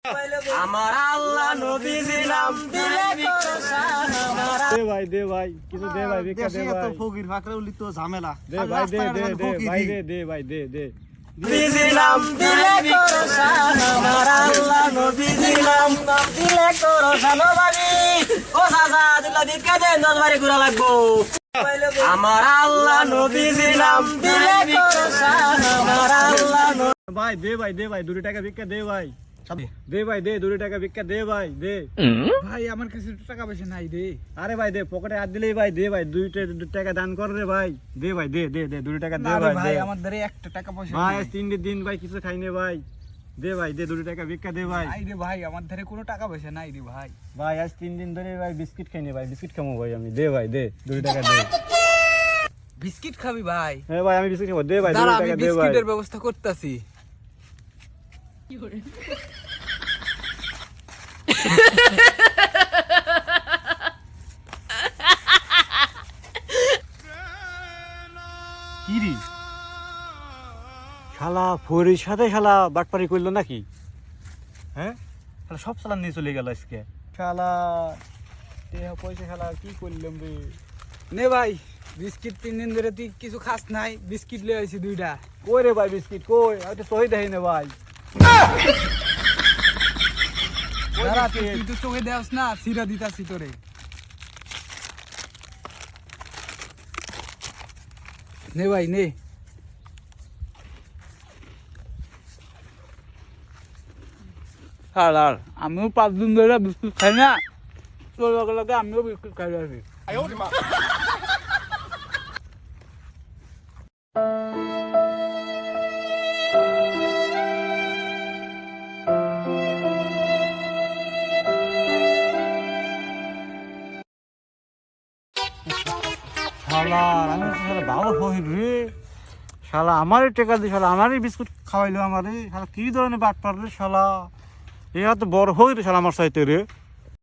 আমার আল্লাহ নবীজি নাম দিলে দে ভাই কিছু দে ভাই ভিক্ষা দে ভাই ফকির ফাকরা উলি তো ঝামেলা দে ভাই দে ভাই দে নবীজি নাম দিলে করসান আমার আল্লাহ নবীজি নাম দিলে করসান বাড়ি ও সাজা দিলা ভিক্ষা দে 10 বাড়ি ঘুরা লাগবো আমার আল্লাহ নবীজি নাম দিলে করসান আমার আল্লাহ ভাই দে ভাই 2 টাকা ভিক্ষা দে ভাই দে ভাই দে 2 টাকা ভিক্ষা দে ভাই দে ভাই আমার কাছে টাকা পয়সা নাই রে। আরে ভাই দে পকেটে হাত দিলেই ভাই দে ভাই 2 টাকা দান কর রে ভাই দে ভাই দে 2 টাকা দে ভাই ভাই আমার ধরে একটা টাকা পয়সা ভাই নাই। 3 দিন ভাই কিছু খাইনে ভাই দে ভাই দে 2 টাকা ভিক্ষা দে ভাই নাই রে ভাই আমার ধরে কোনো টাকা পয়সা নাই রে ভাই। ভাই আজ 3 দিন ধরে ভাই বিস্কিট খাইনি ভাই বিস্কিট খামো ভাই আমি দে ভাই দে 2 টাকা দে বিস্কিট খাবি ভাই? হ্যাঁ ভাই আমি বিস্কিট খাবো দে ভাই 2 দাঁড়া টাকা আমি দে ভাই বিস্কিটের ব্যবস্থা করতেছি। কি রে শালা ফরির সাথে শালা বাটপারি করলো নাকি? হ্যাঁ শালা সব শালা নিয়ে চলে গেল আজকে শালা পয়সা শালা কি করলাম রে। নে ভাই বিস্কিট 3 দিন ধরে তুই কিছু খাস নাই, বিস্কিট লয়ে আইছি 2টা। কই রে ভাই বিস্কিট কই আমি তো সহি দেই না ভাই। দাঁড়া তুই তো চোখে দেওস না, সিরা দিতাছি তোরে। নে ভাই নে। আর আমিও 5 দিন ধরে বিস্কুট খাই না, তোর লগে আমিও বিস্কুট খাই আছি। শালা আমি শালা ভালো ফহির রে শালা আমারই টাকা দিয়ে শালা আমারই বিস্কুট খাওয়াইলো আমারে শালা কি ধরনের বাটপার রে শালা এরা তো বড় হই রে শালা আমার সাইতে রে।